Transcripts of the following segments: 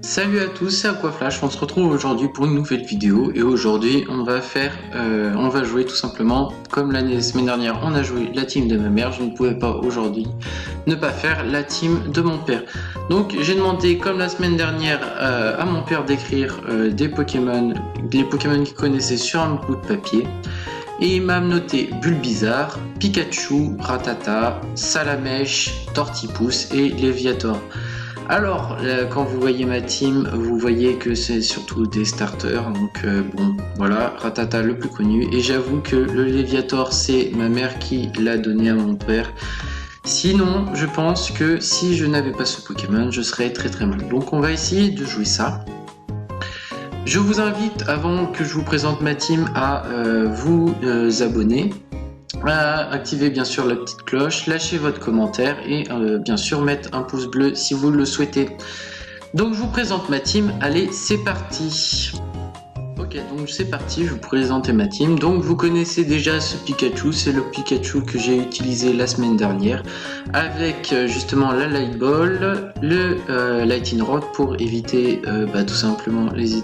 Salut à tous, c'est Aquaflash, on se retrouve aujourd'hui pour une nouvelle vidéo et aujourd'hui on va jouer tout simplement comme la semaine dernière on a joué la team de ma mère, je ne pouvais pas aujourd'hui ne pas faire la team de mon père. Donc j'ai demandé comme la semaine dernière à mon père d'écrire des Pokémon qu'il connaissait sur un bout de papier et il m'a noté Bulbizarre, Pikachu, Rattata, Salamèche, Tortipousse et Léviator. Alors, quand vous voyez ma team, vous voyez que c'est surtout des starters, donc bon, voilà, Rattata le plus connu, et j'avoue que le Léviator, c'est ma mère qui l'a donné à mon père. Sinon, je pense que si je n'avais pas ce Pokémon, je serais très mal. Donc on va essayer de jouer ça. Je vous invite, avant que je vous présente ma team, à vous abonner. Activez bien sûr la petite cloche, lâchez votre commentaire et bien sûr mettre un pouce bleu si vous le souhaitez. Donc je vous présente ma team, allez c'est parti. Ok, donc c'est parti, je vous présente ma team. Donc vous connaissez déjà ce Pikachu, c'est le Pikachu que j'ai utilisé la semaine dernière avec justement la Light Ball, le Lightning Rod pour éviter tout simplement les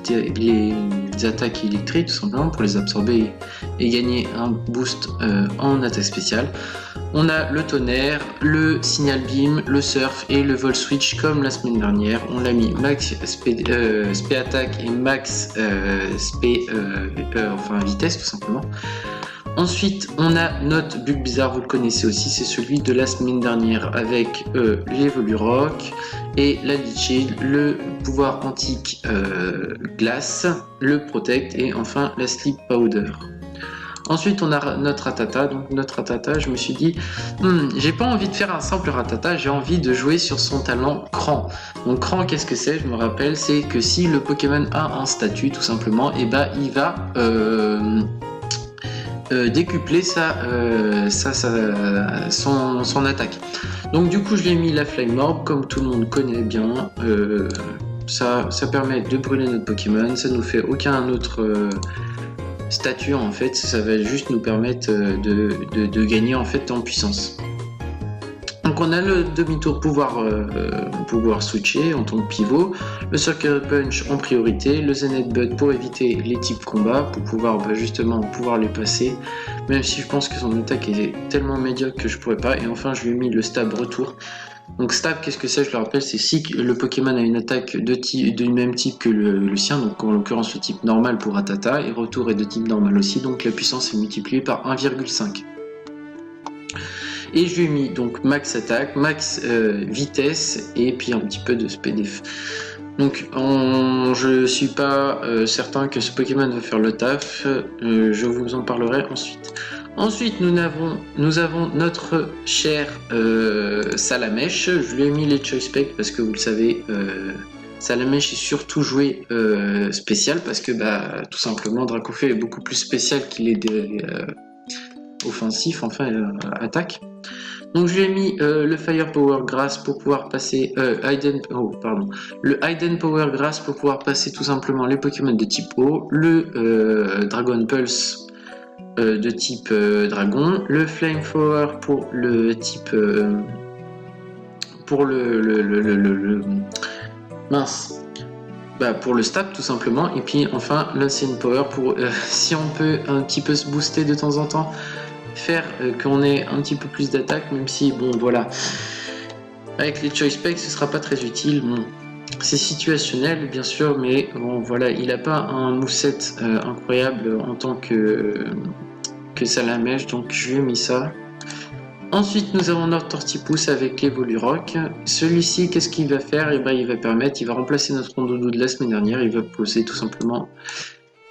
attaques électriques, tout simplement pour les absorber et gagner un boost en attaque spéciale. On a le tonnerre, le signal beam, le surf et le vol switch comme la semaine dernière. On l'a mis max spé attaque et max vitesse tout simplement. Ensuite on a notre Bulbizarre, vous le connaissez aussi, c'est celui de la semaine dernière avec l'Evolurock et la Leech, le pouvoir antique glace, le protect et enfin la sleep powder. Ensuite on a notre Rattata, donc notre Rattata, je me suis dit j'ai pas envie de faire un simple Rattata, j'ai envie de jouer sur son talent Cran. Donc Cran, qu'est-ce que c'est? Je me rappelle, c'est que si le Pokémon a un statut tout simplement, et bah il va décupler son attaque. Donc du coup je lui ai mis la Flame Orb, comme tout le monde connaît bien. Ça permet de brûler notre Pokémon, ça nous fait aucun autre statut en fait, ça va juste nous permettre de gagner en fait en puissance. Donc on a le demi-tour pouvoir switcher en tant que pivot, le Sucker Punch en priorité, le Zen Headbutt pour éviter les types combat, pour pouvoir justement les passer, même si je pense que son attaque est tellement médiocre que je pourrais pas. Et enfin je lui ai mis le Stab retour. Donc Stab, qu'est-ce que c'est? Je le rappelle, c'est si le Pokémon a une attaque du même type que le sien, donc en l'occurrence le type normal pour Rattata, et retour est de type normal aussi, donc la puissance est multipliée par 1,5. Et je lui ai mis donc max attaque, max vitesse et puis un petit peu de SPDF. Donc je suis pas certain que ce Pokémon va faire le taf, je vous en parlerai ensuite. Ensuite nous avons notre cher Salamèche. Je lui ai mis les Choice Spec parce que vous le savez, Salamèche est surtout joué spécial parce que tout simplement Dracofeu est beaucoup plus spécial qu'il est offensif, enfin attaque. Donc je lui ai mis le Fire Power Grass pour pouvoir passer le Hidden Power Grass pour pouvoir passer tout simplement les Pokémon de type eau, le Dragon Pulse de type dragon, le Flame Power pour le type pour pour le stab tout simplement, et puis enfin l'Ancient Power pour si on peut un petit peu se booster de temps en temps, faire qu'on ait un petit peu plus d'attaque, même si bon voilà, avec les Choice Specs ce sera pas très utile. Bon, c'est situationnel bien sûr, mais bon voilà, il a pas un moveset incroyable en tant que Salamèche, donc je lui ai mis ça. Ensuite nous avons notre Tortipousse avec l'Evolurock. Celui-ci, qu'est-ce qu'il va faire? Et il va remplacer notre Rondoudou de la semaine dernière, il va poser tout simplement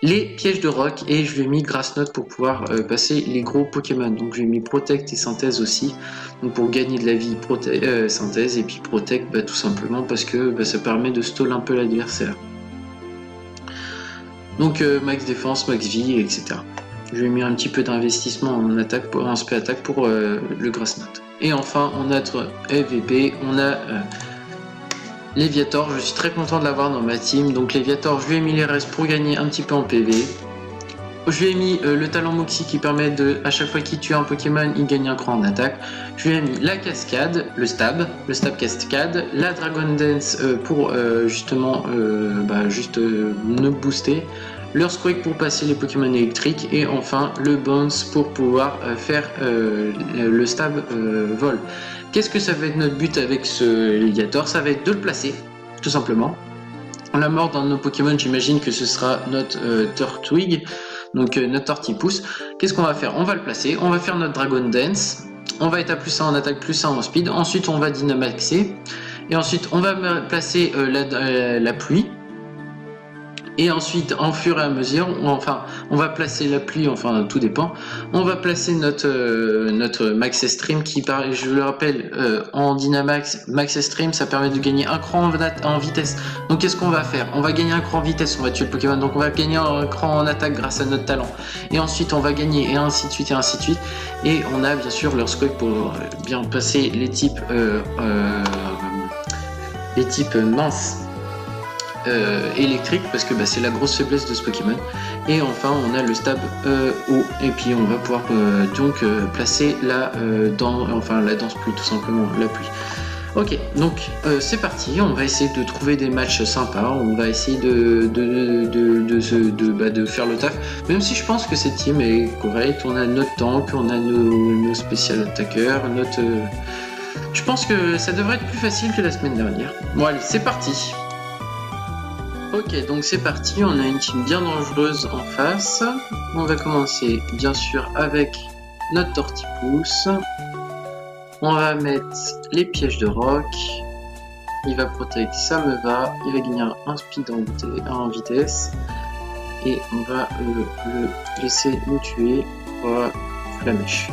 les pièges de rock, et je lui ai mis Grass Knot pour pouvoir passer les gros Pokémon. Donc je lui ai mis Protect et Synthèse aussi, donc pour gagner de la vie, Synthèse, et puis Protect tout simplement parce que ça permet de stall un peu l'adversaire. Donc max défense, max vie, etc. Je lui ai mis un petit peu d'investissement en spé attaque pour le Grass Knot. Et enfin on a notre EVP, on a Léviator. Je suis très content de l'avoir dans ma team. Donc Léviator, je lui ai mis les restes pour gagner un petit peu en PV. Je lui ai mis le talent Moxie qui permet de, à chaque fois qu'il tue un Pokémon, il gagne un cran en attaque. Je lui ai mis la cascade, le stab cascade, la Dragon Dance pour justement me booster, l'Earthquake pour passer les Pokémon électriques et enfin le Bounce pour pouvoir faire le stab vol. Qu'est-ce que ça va être notre but avec ce Ligator? Ça va être de le placer, tout simplement. La mort d'un de nos Pokémon, j'imagine que ce sera notre Turtwig, donc notre Tortipousse. Qu'est-ce qu'on va faire? On va le placer, on va faire notre Dragon Dance, on va être à plus 1 en attaque, plus 1 en speed, ensuite on va Dynamaxer, et ensuite on va placer la pluie, et ensuite en fur et à mesure, on va placer la pluie, enfin tout dépend, on va placer notre Max Extreme qui, je le rappelle, en Dynamax, Max Extreme ça permet de gagner un cran en vitesse. Donc qu'est-ce qu'on va faire? On va gagner un cran en vitesse, on va tuer le Pokémon, donc on va gagner un cran en attaque grâce à notre talent. Et ensuite on va gagner et ainsi de suite et ainsi de suite. Et on a bien sûr leur squat pour bien passer les types minces. Électrique parce que c'est la grosse faiblesse de ce Pokémon. Et enfin on a le stab haut et puis on va pouvoir placer la danse pluie, tout simplement la pluie. Ok, donc c'est parti, on va essayer de trouver des matchs sympas, on va essayer de faire le taf, même si je pense que cette team est correcte, on a notre tank, on a nos spécial attaqueurs, je pense que ça devrait être plus facile que la semaine dernière. Bon allez, c'est parti. Ok, donc c'est parti, on a une team bien dangereuse en face. On va commencer bien sûr avec notre Tortipousse. On va mettre les pièges de roc. Il va protect, ça me va. Il va gagner un speed en vitesse. Et on va le laisser nous tuer. Voilà, Flamèche.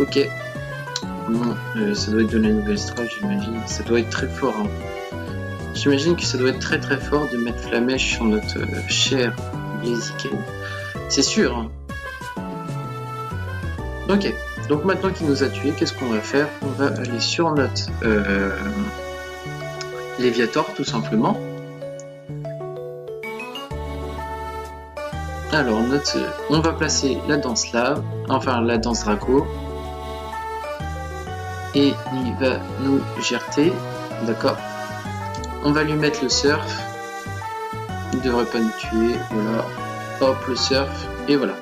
Ok. Bon, ça doit être de la nouvelle strat, j'imagine. Ça doit être très fort. Hein. J'imagine que ça doit être très très fort de mettre Flamèche sur notre cher Blaziken. C'est sûr. Hein. Ok. Donc maintenant qu'il nous a tué, qu'est-ce qu'on va faire? On va aller sur notre Léviator tout simplement. Alors on va placer la danse lave, enfin la danse Draco. Et il va nous gerter, d'accord. On va lui mettre le surf. Il devrait pas nous tuer, voilà. Hop, le surf, et voilà.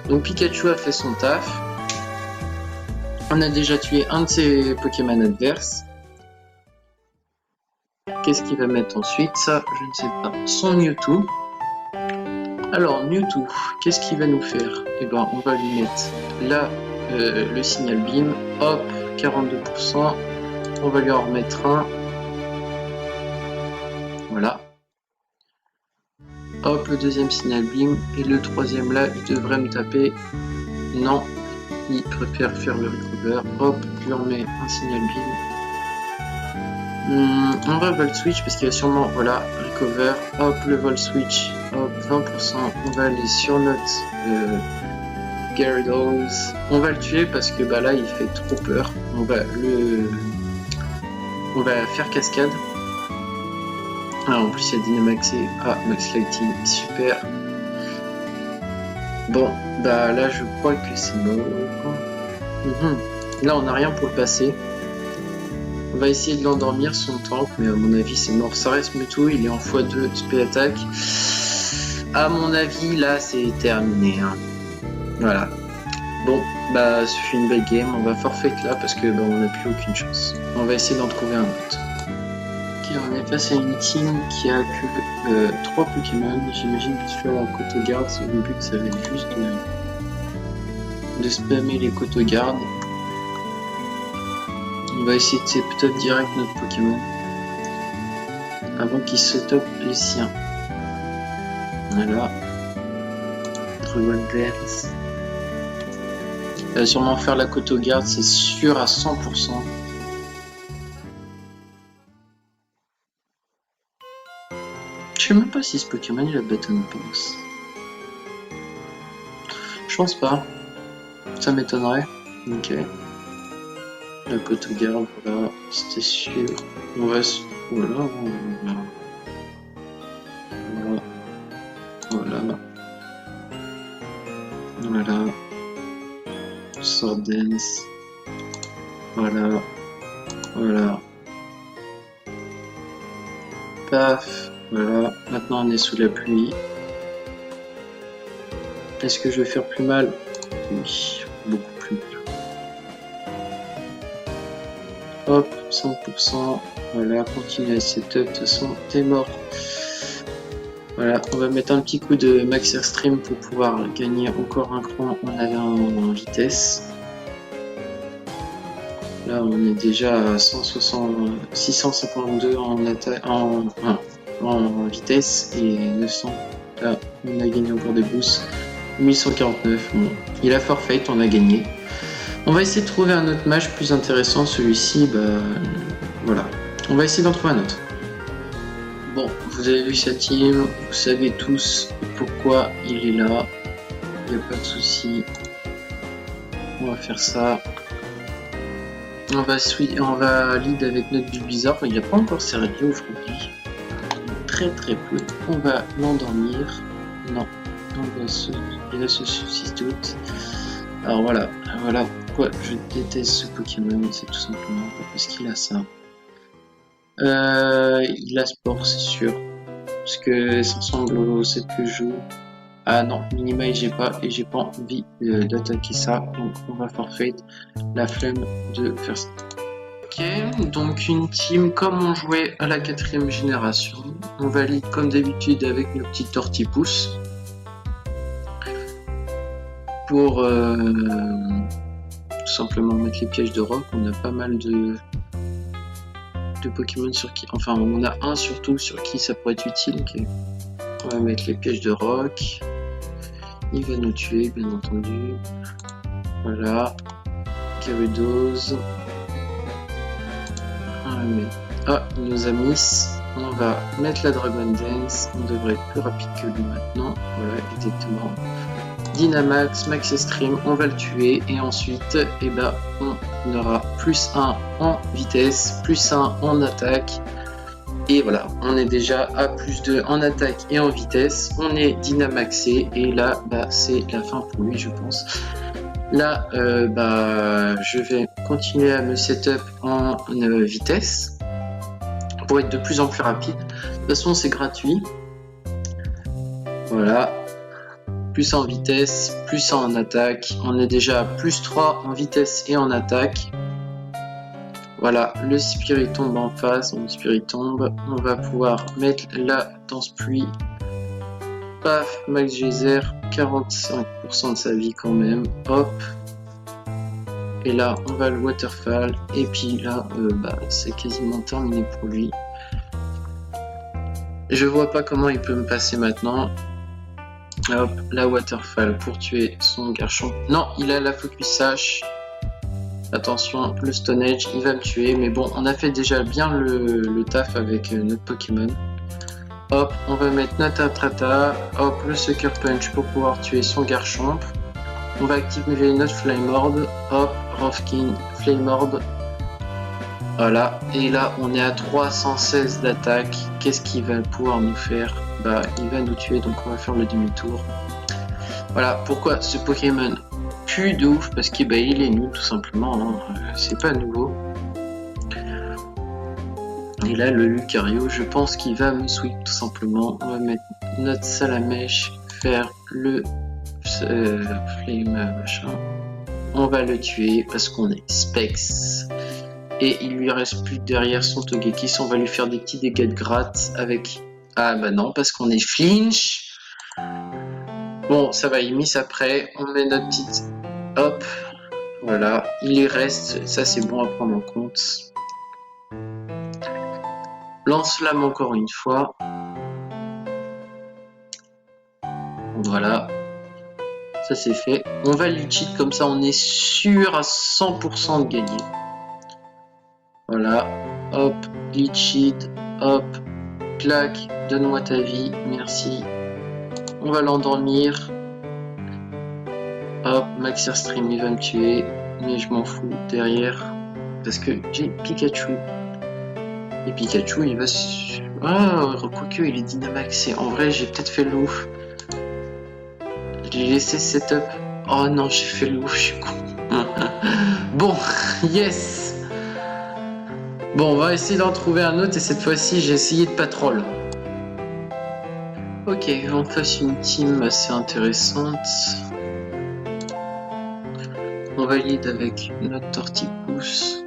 Donc Pikachu a fait son taf. On a déjà tué un de ses Pokémon adverses. Qu'est-ce qu'il va mettre ensuite? Ça, je ne sais pas. Son Mewtwo. Alors, Mewtwo, qu'est-ce qu'il va nous faire? Eh ben, on va lui mettre là le signal beam. Hop, 42%. On va lui en remettre un. Voilà. Hop, le deuxième signal beam. Et le troisième là, il devrait me taper. Non. Il préfère faire le recover. Hop, je lui en mets un signal beam. On va Volt Switch parce qu'il y a sûrement, voilà, recover. Hop, le Volt Switch. Hop, 20%. On va aller sur notre Gyarados. On va le tuer parce que là, il fait trop peur. On va faire cascade. Ah, en plus, il y a Dynamaxé. Ah, Max Lighting, super. Bon, là je crois que c'est mort. Là on n'a rien pour le passer. On va essayer de l'endormir son tank, mais à mon avis c'est mort. Ça reste Mewtwo, il est en x2 de spé attaque. À mon avis là c'est terminé. Hein. Voilà. Bon, ce fut une belle game. On va forfait là parce que on n'a plus aucune chance. On va essayer d'en trouver un autre. On est face à une team qui a que 3 Pokémon. J'imagine que sur la Kotogarde, le but ça va être juste de spammer les Kotogardes. On va essayer de top direct notre Pokémon avant qu'il se top les siens. Voilà. Dragon Dance. Il va sûrement faire la Kotogarde, c'est sûr à 100%. Je sais même pas si ce Pokémon il a Baton Bounce. Je pense pas. Ça m'étonnerait. Ok. La Kotogarde, voilà, c'était sûr. On va se... Voilà. Voilà. Voilà. Sword Dance. Voilà. Voilà. Paf. Voilà. Maintenant on est sous la pluie. Est-ce que je vais faire plus mal? Oui, beaucoup plus mal. Hop, 100%. Voilà, continue à setup. De toute façon, t'es mort. Voilà, on va mettre un petit coup de Max Airstream pour pouvoir gagner encore un cran en vitesse. Là, on est déjà à 652 en vitesse et 900. Là, on a gagné encore des boosts. 1149. Bon, il a forfait, on a gagné. On va essayer de trouver un autre match plus intéressant. Celui-ci, voilà. On va essayer d'en trouver un autre. Bon, vous avez vu sa team, vous savez tous pourquoi il est là. Il n'y a pas de souci. On va faire ça. On va lead avec notre bulle bizarre. Il n'a pas encore servi aujourd'hui. Très peu. On va l'endormir. Non. Il a ce souci doute. Alors voilà pourquoi je déteste ce Pokémon. C'est tout simplement parce qu'il a ça. Il a sport, c'est sûr. Parce que ça ressemble au set que je joue. Ah non, minima j'ai pas et j'ai pas envie d'attaquer ça. Donc on va forfait la flemme de faire ça. Ok, donc une team comme on jouait à la 4ème génération. On valide comme d'habitude avec nos petits tortipouces. Pour tout simplement mettre les pièges de roc. On a pas mal de Pokémon sur qui, enfin on a un surtout sur qui ça pourrait être utile. Okay. On va mettre les pièges de roc. Il va nous tuer bien entendu. Voilà. Gyarados. On va mettre... Ah, il nous a mis. On va mettre la Dragon Dance. On devrait être plus rapide que lui maintenant. Voilà, exactement. Dynamax, Max Extreme, on va le tuer et ensuite on aura plus 1 en vitesse, plus 1 en attaque et voilà, on est déjà à plus 2 en attaque et en vitesse, on est dynamaxé et là c'est la fin pour lui je pense. Là je vais continuer à me setup en vitesse pour être de plus en plus rapide, de toute façon c'est gratuit, voilà. Plus en vitesse, plus en attaque. On est déjà à plus 3 en vitesse et en attaque. Voilà, le Spirit tombe en face. Mon Spirit tombe. On va pouvoir mettre la danse pluie. Paf, Max Geyser, 45% de sa vie quand même. Hop. Et là, on va le Waterfall. Et puis là, c'est quasiment terminé pour lui. Je vois pas comment il peut me passer maintenant. Hop, la Waterfall pour tuer son garçon. Non, il a la Focus Sash. Attention, le Stone Edge, il va me tuer. Mais bon, on a fait déjà bien le taf avec notre Pokémon. Hop, on va mettre Natatrata. Hop, le Sucker Punch pour pouvoir tuer son Garchomp. On va activer notre Flamord. Hop, Rofkin, Flamord. Voilà, et là on est à 316 d'attaque. Qu'est-ce qu'il va pouvoir nous faire? Il va nous tuer, donc on va faire le demi-tour. Voilà, pourquoi ce Pokémon pue de ouf? Parce qu'il il est nul tout simplement, hein. C'est pas nouveau. Et là le Lucario, je pense qu'il va me sweep tout simplement. On va mettre notre Salamèche, faire le Flame machin. On va le tuer parce qu'on est Specs. Et il lui reste plus derrière son Togekiss. On va lui faire des petits dégâts de gratte avec... Ah non, parce qu'on est flinch. Bon, ça va, il miss après. On met notre petite... Hop. Voilà, il y reste. Ça, c'est bon à prendre en compte. Lance-flamme encore une fois. Voilà. Ça, c'est fait. On va lui cheat comme ça. On est sûr à 100% de gagner. Voilà, hop, glitch sheet, hop, clac, donne-moi ta vie, merci. On va l'endormir. Hop, Max Airstream, il va me tuer, mais je m'en fous derrière, parce que j'ai Pikachu. Et Pikachu, il va... Ah, quoique, il est dynamaxé. En vrai, j'ai peut-être fait le ouf. Je l'ai laissé setup Oh non, j'ai fait le ouf, je suis con. Bon, yes. Bon, on va essayer d'en trouver un autre et cette fois-ci, j'ai essayé de patrol. Ok, on fasse une team assez intéressante. On valide avec notre tortipousse.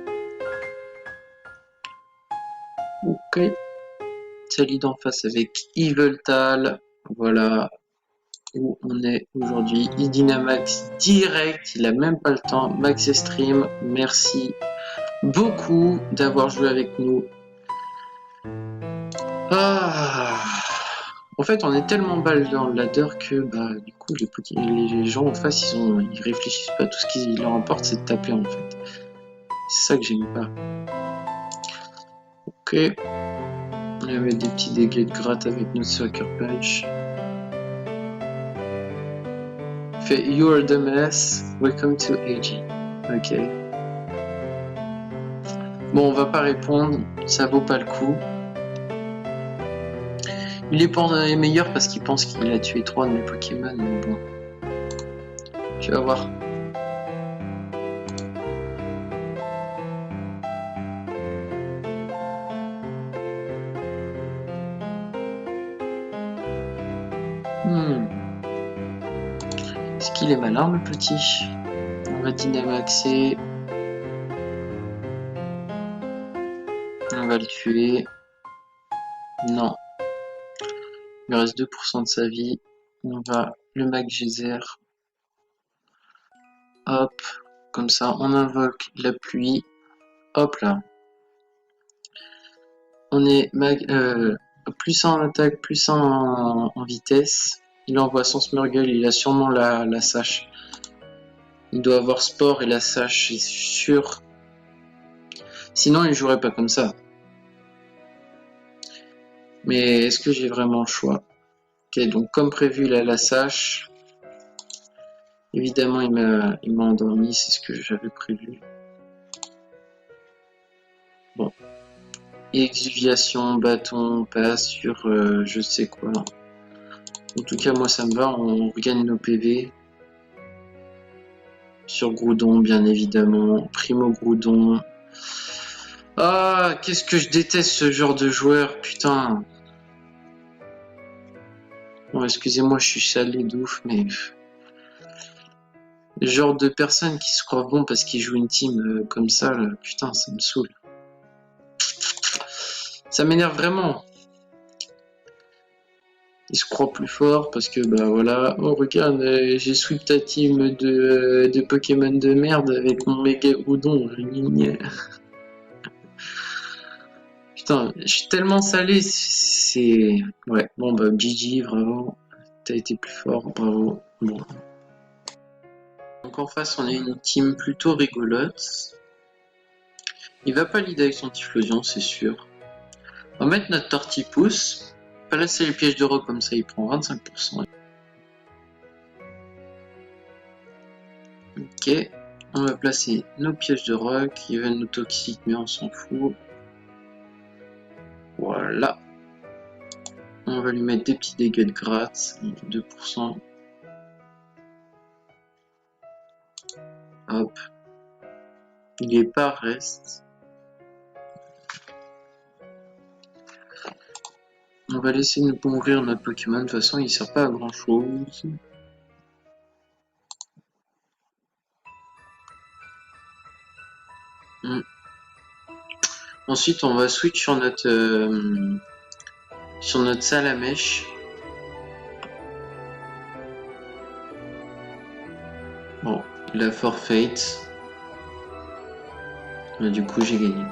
Ok. Salide en face avec Eviltal. Voilà où on est aujourd'hui. Idinamax direct, il a même pas le temps. Max Stream, merci beaucoup d'avoir joué avec nous. Ah. En fait, on est tellement balle dans le ladder que bah du coup les gens en face ils réfléchissent pas. Tout ce qui leur importe c'est de taper en fait. C'est ça que j'aime pas. Ok. On avait des petits dégâts de gratte avec notre Sucker Punch. Fait You're the mess, welcome to AG. Ok. Bon, on va pas répondre, ça vaut pas le coup. Il est meilleur parce qu'il pense qu'il a tué 3 de mes Pokémon, mais bon. Tu vas voir. Est-ce qu'il est malin, le petit? On va Dynamaxer. On va le tuer. Non. Il me reste 2% de sa vie. On va le Geyser. Hop. Comme ça, on invoque la pluie. Hop là. On est plus 1 en attaque, plus 1 en vitesse. Il envoie son Smurgle, il a sûrement la sache. Il doit avoir Sport et la sache, c'est sûr. Sinon, il jouerait pas comme ça. Mais est-ce que j'ai vraiment le choix? Ok, donc comme prévu, il a la sache. Évidemment, il m'a endormi, c'est ce que j'avais prévu. Bon. Exuviation, bâton, passe sur je sais quoi. En tout cas, moi ça me va, on regagne nos PV. Sur Groudon, bien évidemment. Primo Groudon. Ah, qu'est-ce que je déteste ce genre de joueur, putain. Bon, excusez-moi, je suis salé d'ouf, mais... Le genre de personnes qui se croient bon parce qu'ils jouent une team comme ça, là, putain, ça me saoule. Ça m'énerve vraiment. Ils se croient plus fort parce que, bah voilà, oh regarde, j'ai sweep ta team de Pokémon de merde avec mon méga Groudon. Putain, je suis tellement salé, c'est... Ouais, bon bah GG, bravo. T'as été plus fort, bravo. Bon. Donc en face, on a une team plutôt rigolote. Il va pas lead avec son Typhlosion, c'est sûr. On va mettre notre Tortipousse. Pas laisser les pièges de rock comme ça, il prend 25%. Ok. On va placer nos pièges de rock. Ils veulent nos toxiques, mais on s'en fout. Voilà. On va lui mettre des petits dégâts de gratte. 2%. Hop. Il est pas reste. On va laisser nous mourir notre Pokémon. De toute façon, il sert pas à grand chose. Ensuite, on va switch sur notre Salamèche. Bon, il a forfait. Du coup, j'ai gagné.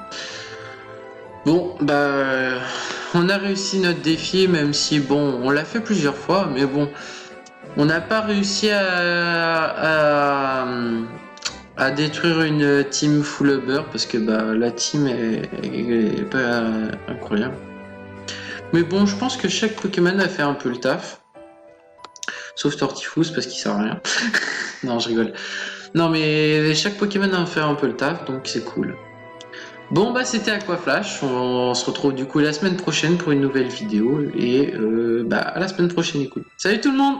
Bon, bah, on a réussi notre défi, même si, bon, on l'a fait plusieurs fois, mais bon, on n'a pas réussi à détruire une team full Uber, parce que bah, la team est pas incroyable. Mais bon, je pense que chaque Pokémon a fait un peu le taf. Sauf Tortifous, parce qu'il sert à rien. Non, je rigole. Non, mais chaque Pokémon a fait un peu le taf, donc c'est cool. Bon, bah c'était Aquaflash. On se retrouve du coup la semaine prochaine pour une nouvelle vidéo. Et bah à la semaine prochaine, écoute. Salut tout le monde!